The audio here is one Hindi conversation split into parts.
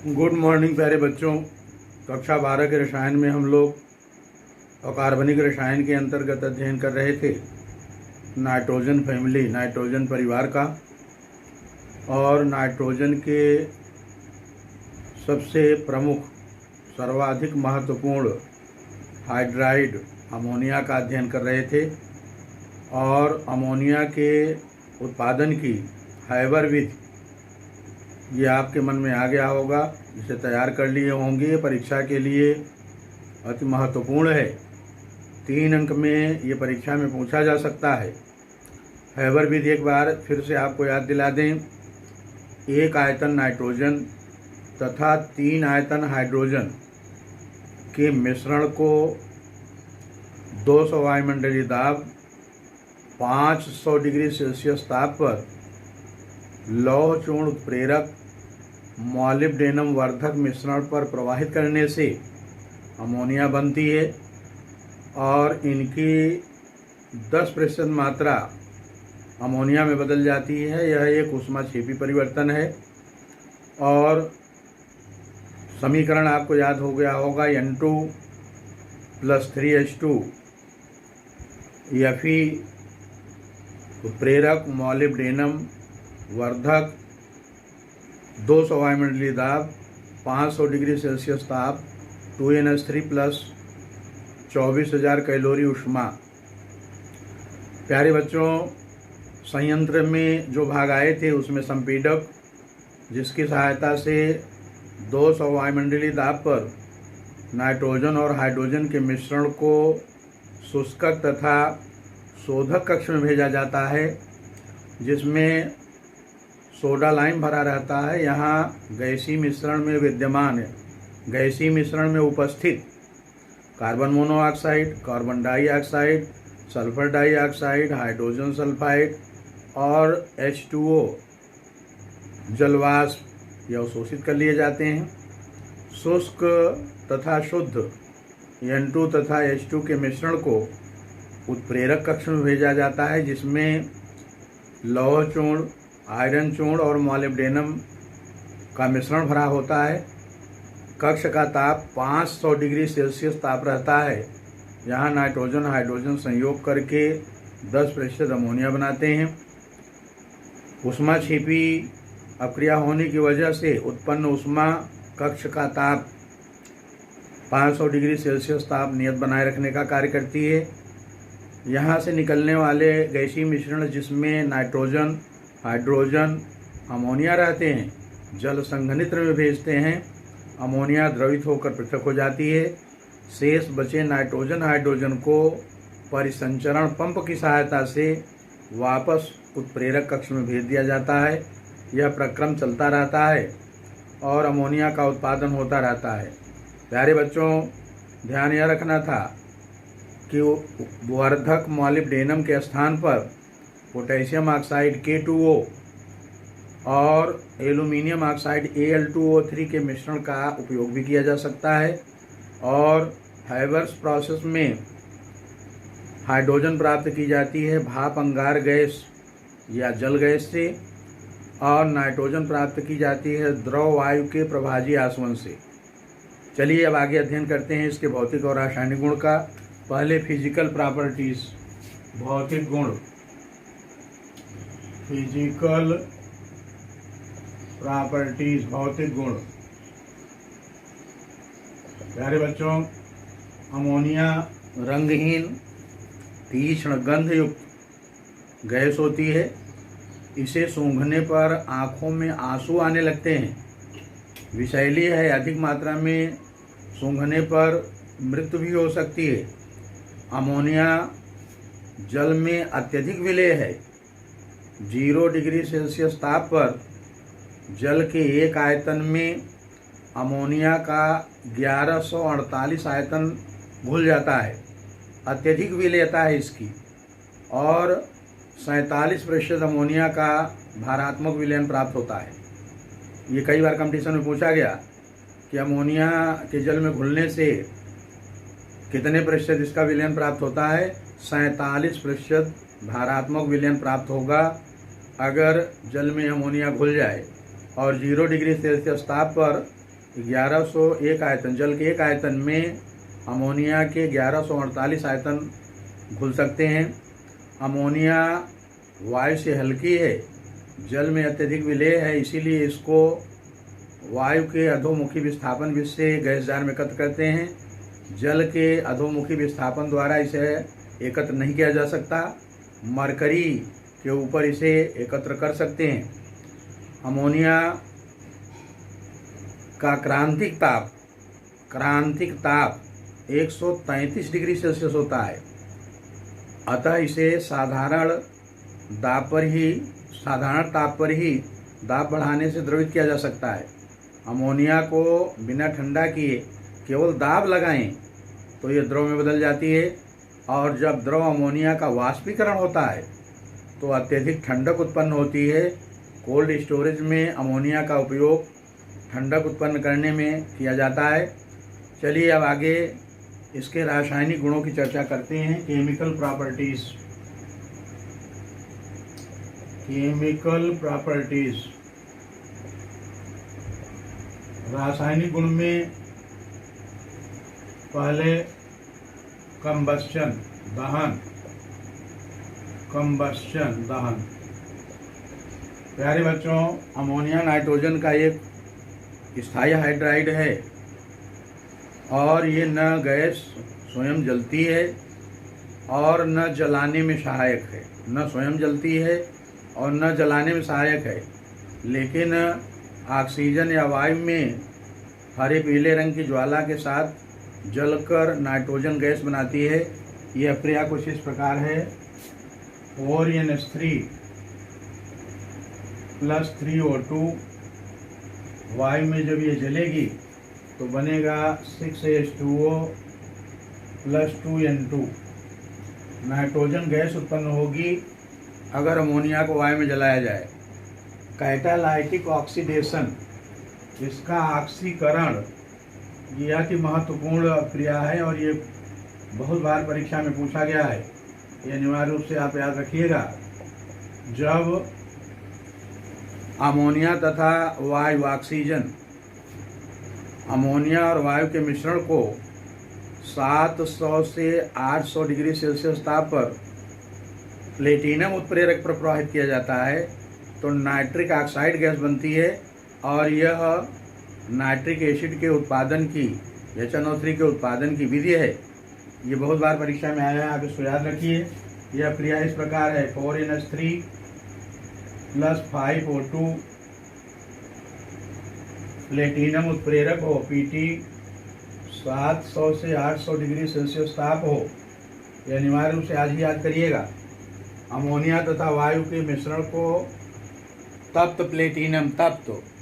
गुड मॉर्निंग प्यारे बच्चों। कक्षा 12 के रसायन में हम लोग अकार्बनिक रसायन के अंतर्गत अध्ययन कर रहे थे नाइट्रोजन फैमिली, नाइट्रोजन परिवार का। और नाइट्रोजन के सबसे प्रमुख सर्वाधिक महत्वपूर्ण हाइड्राइड अमोनिया का अध्ययन कर रहे थे। और अमोनिया के उत्पादन की हैबर विधि ये आपके मन में आ गया होगा, इसे तैयार कर लिए होंगे। परीक्षा के लिए अति महत्वपूर्ण है। 3 अंक में ये परीक्षा में पूछा जा सकता है। हैबर विधि एक बार फिर से आपको याद दिला दें। 1 आयतन नाइट्रोजन तथा 3 आयतन हाइड्रोजन के मिश्रण को 200 वायुमंडलीय दाब 500 डिग्री सेल्सियस ताप पर लौह चूर्ण उत्प्रेरक मॉलिब्डेनम वर्धक मिश्रण पर प्रवाहित करने से अमोनिया बनती है। और इनकी 10% मात्रा अमोनिया में बदल जाती है। यह एक ऊष्माक्षेपी परिवर्तन है। और समीकरण आपको याद हो गया होगा, N2 + 3H2 Fe उत्प्रेरक मॉलिब्डेनम वर्धक 200 वायुमंडलीय दाब 500 डिग्री सेल्सियस ताप 2NH3 + 24,000 कैलोरी ऊष्मा। प्यारे बच्चों, संयंत्र में जो भाग आए थे उसमें संपीडक, जिसकी सहायता से 200 वायुमंडलीय दाब पर नाइट्रोजन और हाइड्रोजन के मिश्रण को शुष्कक तथा शोधक कक्ष में भेजा जाता है, जिसमें सोडा लाइम भरा रहता है। यहाँ गैसीय मिश्रण में विद्यमान है, गैसीय मिश्रण में उपस्थित carbon monoxide, carbon dioxide, sulphur dioxide, hydrogen sulphide और H2O जलवाष्प यह अवशोषित कर लिए जाते हैं। शुष्क तथा शुद्ध N2 तथा H2 के मिश्रण को उत्प्रेरक कक्ष में भेजा जाता है, जिसमें लौह चूर्ण, आयरन चूर्ण और मॉलिब्डेनम का मिश्रण भरा होता है। कक्ष का ताप 500 डिग्री सेल्सियस ताप रहता है। यहाँ नाइट्रोजन हाइड्रोजन संयोग करके 10% अमोनिया बनाते हैं। ऊष्माक्षेपी अक्रिया होने की वजह से उत्पन्न ऊष्मा कक्ष का ताप 500 डिग्री सेल्सियस ताप नियत बनाए रखने का कार्य करती है। यहाँ से निकलने वाले गैसीय मिश्रण, जिसमें नाइट्रोजन, हाइड्रोजन, अमोनिया रहते हैं, जल संघनित्र में भेजते हैं। अमोनिया द्रवित होकर पृथक हो जाती है। शेष बचे नाइट्रोजन हाइड्रोजन को परिसंचरण पंप की सहायता से वापस उत्प्रेरक कक्ष में भेज दिया जाता है। यह प्रक्रम चलता रहता है और अमोनिया का उत्पादन होता रहता है। प्यारे बच्चों, ध्यान यह रखना था कि वर्धक मॉलिब्डेनम के स्थान पर पोटेशियम ऑक्साइड K2O और एल्यूमिनियम ऑक्साइड Al2O3 के मिश्रण का उपयोग भी किया जा सकता है। और हैबर्स प्रोसेस में हाइड्रोजन प्राप्त की जाती है भाप अंगार गैस या जल गैस से, और नाइट्रोजन प्राप्त की जाती है द्रव वायु के प्रभाजी आसवन से। चलिए अब आगे अध्ययन करते हैं इसके भौतिक और रासायनिक गुण का। पहले फिजिकल प्रॉपर्टीज, भौतिक गुण। फिजिकल प्रॉपर्टीज, भौतिक गुण। प्यारे बच्चों, अमोनिया रंगहीन तीक्ष्ण गंध युक्त गैस होती है। इसे सूंघने पर आँखों में आंसू आने लगते हैं। विषैली है, अधिक मात्रा में सूंघने पर मृत्यु भी हो सकती है। अमोनिया जल में अत्यधिक विलेय है। 0 डिग्री सेल्सियस ताप पर जल के 1 आयतन में अमोनिया का 1148 आयतन घुल जाता है। अत्यधिक विलेयता है इसकी। और 47% अमोनिया का भारात्मक विलयन प्राप्त होता है। ये कई बार कंपटीशन में पूछा गया कि अमोनिया के जल में घुलने से कितने प्रतिशत इसका विलयन प्राप्त होता है। 47% भारात्मक विलयन प्राप्त होगा अगर जल में अमोनिया घुल जाए। और 0 डिग्री सेल्सियस ताप पर 1101 आयतन, जल के एक आयतन में अमोनिया के 1148 आयतन घुल सकते हैं। अमोनिया वायु से हल्की है, जल में अत्यधिक विलेय है, इसीलिए इसको वायु के अधोमुखी विस्थापन विधि से गैस जार में एकत्र करते हैं। जल के अधोमुखी विस्थापन द्वारा इसे एकत्र नहीं किया जा सकता। मरकरी के ऊपर इसे एकत्र कर सकते हैं। अमोनिया का क्रांतिक ताप 133 डिग्री सेल्सियस होता है। अतः इसे साधारण ताप पर ही दाब बढ़ाने से द्रवित किया जा सकता है। अमोनिया को बिना ठंडा किए केवल दाब लगाएं तो ये द्रव में बदल जाती है, और जब द्रव अमोनिया का वाष्पीकरण होता है तो अत्यधिक ठंडक उत्पन्न होती है। कोल्ड स्टोरेज में अमोनिया का उपयोग ठंडक उत्पन्न करने में किया जाता है। चलिए अब आगे इसके रासायनिक गुणों की चर्चा करते हैं। केमिकल प्रॉपर्टीज रासायनिक गुण में पहले दहन। प्यारे बच्चों, अमोनिया नाइट्रोजन का एक स्थायी हाइड्राइड है और ये न गैस स्वयं जलती है और न जलाने में सहायक है, न स्वयं जलती है और न जलाने में सहायक है, लेकिन ऑक्सीजन या वायु में हरे पीले रंग की ज्वाला के साथ जलकर नाइट्रोजन गैस बनाती है। यह अभिक्रिया कुछ इस प्रकार है। ONH3 + 3O2 वायु में जब ये जलेगी तो बनेगा 6H2O + 2N2। नाइट्रोजन गैस उत्पन्न होगी अगर अमोनिया को वायु में जलाया जाए। कैटालाइटिक ऑक्सीडेशन, इसका ऑक्सीकरण, यह अति महत्वपूर्ण क्रिया है और ये बहुत बार परीक्षा में पूछा गया है। ये अनिवार्य रूप से आप याद रखिएगा। जब अमोनिया तथा वायु ऑक्सीजन, अमोनिया और वायु के मिश्रण को 700 से 800 डिग्री सेल्सियस ताप पर प्लेटिनम उत्प्रेरक पर प्रवाहित किया जाता है तो नाइट्रिक ऑक्साइड गैस बनती है, और यह नाइट्रिक एसिड के उत्पादन की, HNO3 के उत्पादन की विधि है। ये बहुत बार परीक्षा में आया है, आप इसको याद रखिए। यह क्रिया इस प्रकार है। 4NH3 + 5O2 प्लेटिनम उत्प्रेरक हो, PT 700 से 800 डिग्री सेल्सियस ताप हो। यह अनिवार्य रूप से आज ही याद करिएगा। अमोनिया तथा वायु के मिश्रण को तप्त प्लेटिनम,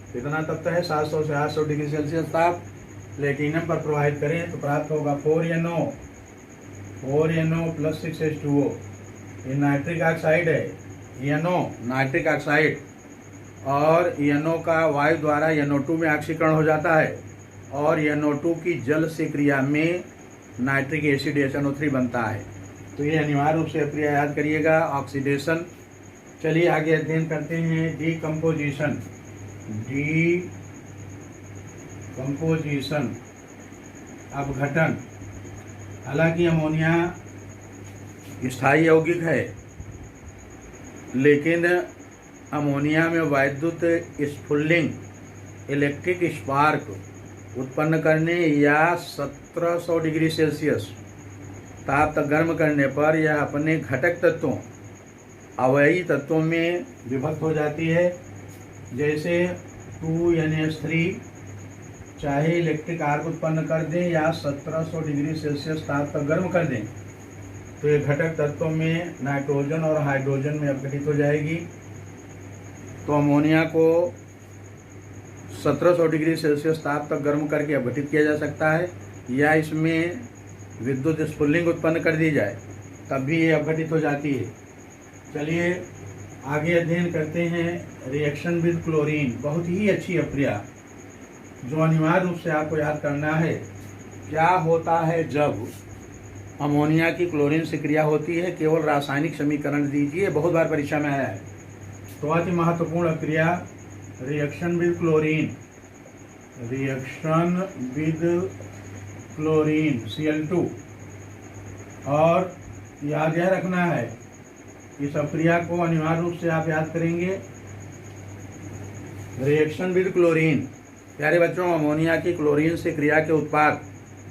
कितना तप्त है, 700 से 800 डिग्री सेल्सियस ताप प्लेटिनम पर प्रवाहित करें तो प्राप्त होगा 4NO + 6H2O। ये नाइट्रिक ऑक्साइड है, NO नाइट्रिक ऑक्साइड, और NO का वायु द्वारा NO2 में ऑक्सीकरण हो जाता है और NO2 की जल से क्रिया में नाइट्रिक एसिड HNO3 बनता है। तो ये अनिवार्य रूप से क्रिया याद करिएगा, ऑक्सीडेशन। चलिए आगे अध्ययन करते हैं डीकम्पोजिशन। अपघटन। हालांकि अमोनिया स्थायी यौगिक है, लेकिन अमोनिया में वैद्युत स्फुलिंग, इलेक्ट्रिक स्पार्क उत्पन्न करने या 1700 डिग्री सेल्सियस ताप तक गर्म करने पर यह अपने घटक तत्वों, अवयवी तत्वों में विभक्त हो जाती है। जैसे 2NH3 चाहे इलेक्ट्रिक आर्क उत्पन्न कर दें या 1700 डिग्री सेल्सियस ताप तक गर्म कर दें तो ये घटक तत्वों में नाइट्रोजन और हाइड्रोजन में अपघटित हो जाएगी। तो अमोनिया को 1700 डिग्री सेल्सियस ताप तक गर्म करके अपघटित किया जा सकता है, या इसमें विद्युत स्फुलिंग उत्पन्न कर दी जाए तब भी ये अपघटित हो जाती है। चलिए आगे अध्ययन करते हैं रिएक्शन विद क्लोरीन। बहुत ही अच्छी अभिक्रिया जो अनिवार्य रूप से आपको याद करना है। क्या होता है जब अमोनिया की क्लोरीन से क्रिया होती है? केवल रासायनिक समीकरण दीजिए, बहुत बार परीक्षा में आया है। तो अति महत्वपूर्ण क्रिया reaction with chlorine. Reaction with chlorine Cl2। और याद यह रखना है, इस अभिक्रिया को अनिवार्य रूप से आप याद करेंगे, रिएक्शन विद क्लोरीन। प्यारे बच्चों, अमोनिया की क्लोरीन से क्रिया के उत्पाद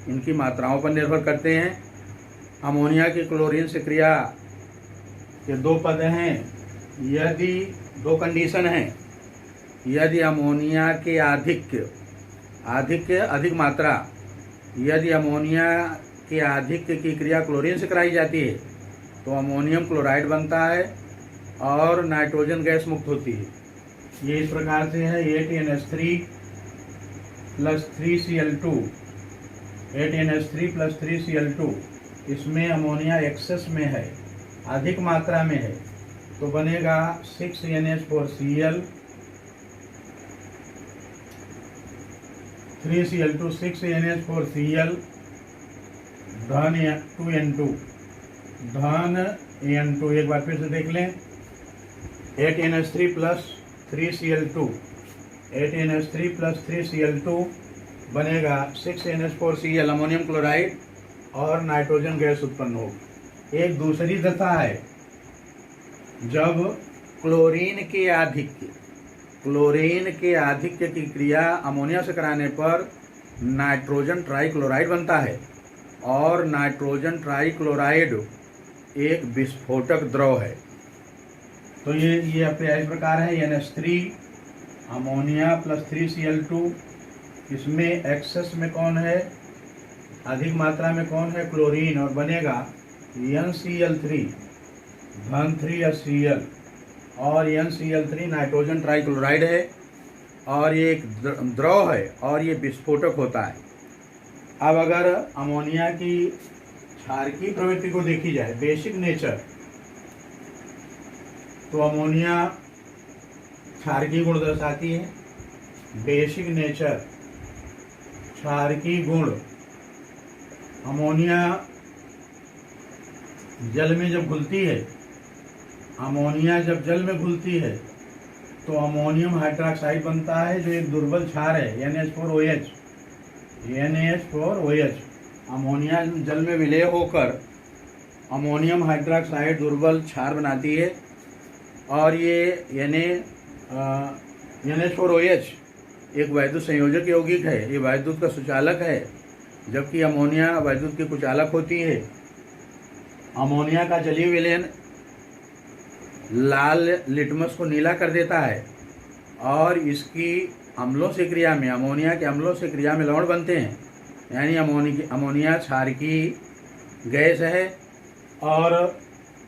इनकी मात्राओं पर निर्भर करते हैं। अमोनिया की क्लोरीन से क्रिया के दो पद हैं, यदि दो कंडीशन हैं। यदि अमोनिया के अधिक मात्रा, यदि अमोनिया के आधिक्य की क्रिया क्लोरीन से कराई जाती है तो अमोनियम क्लोराइड बनता है और नाइट्रोजन गैस मुक्त होती है। ये इस प्रकार से है, 8NH3 + 3Cl2, 8NH3 + 3Cl2। इसमें अमोनिया एक्सेस में है, अधिक मात्रा में है, तो बनेगा 6NH4Cl, 3Cl2, 6NH4Cl, धन 2N2, धन N2। एक बार फिर से देख लें, 8NH3 + 3Cl2, 8NH3 + 3Cl2 बनेगा 6NH4Cl, अमोनियम क्लोराइड और नाइट्रोजन गैस उत्पन्न होगी। एक दूसरी दशा है, जब क्लोरीन के आधिक्य की क्रिया अमोनिया से कराने पर नाइट्रोजन ट्राइक्लोराइड बनता है और नाइट्रोजन ट्राइक्लोराइड एक विस्फोटक द्रव है। तो ये अभिक्रिया इस प्रकार है, NH3 अमोनिया + 3Cl2। इसमें एक्सेस में कौन है, अधिक मात्रा में कौन है, क्लोरीन, और बनेगा NCl3, धन 3HCl, और NCl3 नाइट्रोजन ट्राइक्लोराइड है और ये एक द्रव है और ये विस्फोटक होता है। अब अगर अमोनिया की क्षारकीय प्रवृत्ति को देखी जाए, बेसिक नेचर, तो अमोनिया क्षारकीय गुण दर्शाती है। बेसिक नेचर, क्षारकीय गुण। अमोनिया जल में जब घुलती है, अमोनिया जब जल में घुलती है तो अमोनियम हाइड्रोक्साइड बनता है, जो एक दुर्बल क्षार है, NH4OH। अमोनिया जल में विलय होकर अमोनियम हाइड्रोक्साइड दुर्बल क्षार बनाती है और ये NH4OH एक वैद्युत संयोजक यौगिक है, ये वैद्युत का सुचालक है, जबकि अमोनिया वैद्युत की कुचालक होती है। अमोनिया का जलीय विलयन लाल लिटमस को नीला कर देता है और इसकी अम्लों से क्रिया में, अमोनिया के अम्लों से क्रिया में लवण बनते हैं, यानी अमोनिया क्षारकीय गैस है और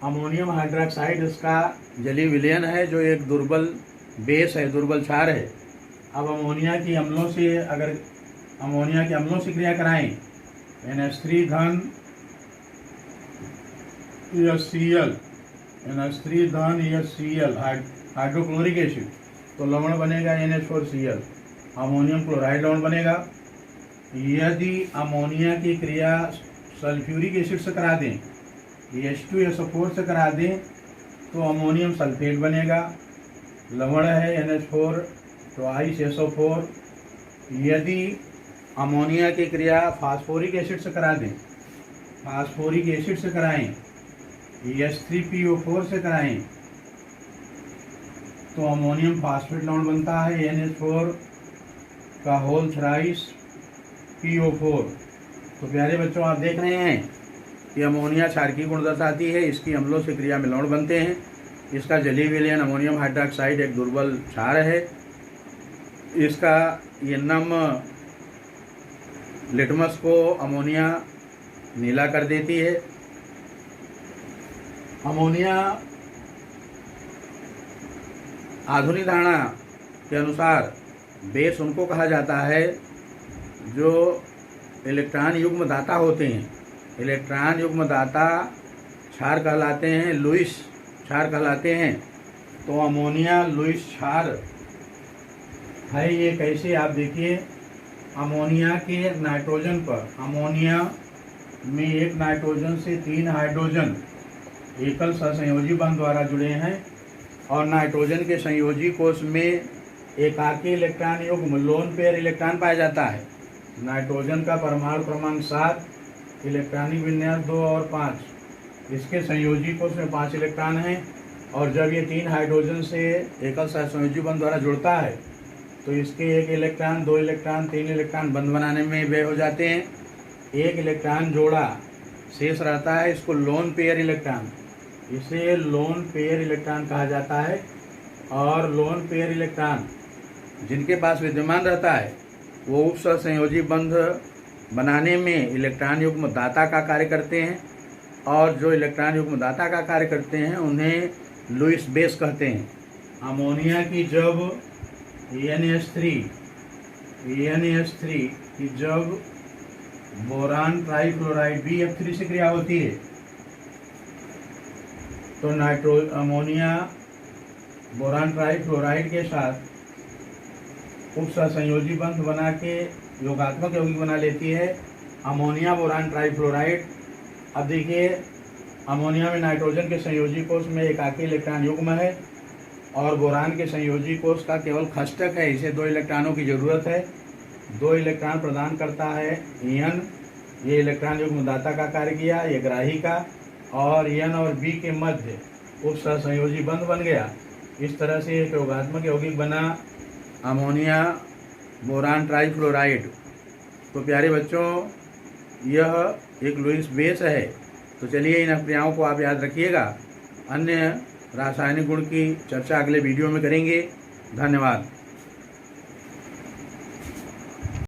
अमोनियम हाइड्रोक्साइड इसका जलीय विलयन है, जो एक दुर्बल बेस है, दुर्बल क्षार है। अब अमोनिया के अम्लों से क्रिया कराएं, NH3 धन HCl, NH3 धन HCl, हाइड्रोक्लोरिक एसिड, तो लवण बनेगा NH4Cl, अमोनियम क्लोराइड लवण बनेगा। यदि अमोनिया की क्रिया सल्फ्यूरिक एसिड से करा दें, H2SO4 से करा दें, तो अमोनियम सल्फेट बनेगा, लवण है NH4 ट्वाइस SO4। यदि अमोनिया की क्रिया फास्फोरिक एसिड से करा दें, फास्फोरिक एसिड से कराएं, H3PO4 से कराएं, तो अमोनियम फास्फेट लवण बनता है, NH4 का होल थ्राइस PO4। तो प्यारे बच्चों, आप देख रहे हैं कि अमोनिया क्षारकीय गुण दर्शाती है, इसकी अम्लों से क्रिया में लवण बनते हैं, इसका जलीय विलयन अमोनियम हाइड्रोक्साइड एक दुर्बल क्षार है, इसका ये नम लिटमस को अमोनिया नीला कर देती है। अमोनिया आधुनिक धारणा के अनुसार बेस उनको कहा जाता है जो इलेक्ट्रॉन युग्म दाता होते हैं। इलेक्ट्रॉन युग्म दाता क्षार कहलाते हैं, लुईस क्षार कहलाते हैं। तो अमोनिया लुईस क्षार है। ये कैसे, आप देखिए, अमोनिया के नाइट्रोजन पर, अमोनिया में एक नाइट्रोजन से 3 हाइड्रोजन एकल सहसंयोजी बंध द्वारा जुड़े हैं और नाइट्रोजन के संयोजी कोष में एकाकी इलेक्ट्रॉन युग्म लोन पेयर इलेक्ट्रॉन पाया जाता है। नाइट्रोजन का परमाणु क्रमांक 7, इलेक्ट्रॉनिक विन्यास 2 और 5, इसके संयोजी कोष में 5 इलेक्ट्रॉन हैं, और जब ये 3 हाइड्रोजन से एकल सहसंयोजी बंध द्वारा जुड़ता है तो इसके 1 इलेक्ट्रॉन, 2 इलेक्ट्रॉन, 3 इलेक्ट्रॉन बंध बनाने में व्यय हो जाते हैं। 1 इलेक्ट्रॉन जोड़ा शेष रहता है, इसको लोन पेयर इलेक्ट्रॉन, इसे लोन पेयर इलेक्ट्रॉन कहा जाता है। और लोन पेयर इलेक्ट्रॉन जिनके पास विद्यमान रहता है वो उप सहसंयोजी बंध बनाने में इलेक्ट्रॉन युग्म दाता का कार्य करते हैं, और जो इलेक्ट्रॉन युग्म दाता का कार्य करते हैं उन्हें लुईस बेस कहते हैं। अमोनिया की जब NH3 की जब बोरान ट्राइफ्लोराइड BF3 से क्रिया होती है तो अमोनिया बोरान ट्राइफ्लोराइड के साथ उप सहसंयोजी बंध बना के योगात्मक यौगिक बना लेती है अमोनिया बोरान ट्राइफ्लोराइड। अब देखिए, अमोनिया में नाइट्रोजन के संयोजी कोष में एकाकी इलेक्ट्रॉन युग्म है, और बोरान के संयोजी कोष का केवल खष्टक है, इसे 2 इलेक्ट्रॉनों की जरूरत है। 2 इलेक्ट्रॉन प्रदान करता है N, ये इलेक्ट्रॉन युग्म दाता का कार्य किया, ये ग्राही का, और N और B के मध्य उप सहसंयोजी बंध बन गया। इस तरह से एक योगात्मक यौगिक बना अमोनिया बोरान ट्राइफ्लोराइड। तो प्यारे बच्चों, यह एक लुईस बेस है। तो चलिए इन अभिक्रियाओं को आप याद रखिएगा। अन्य रासायनिक गुण की चर्चा अगले वीडियो में करेंगे। धन्यवाद।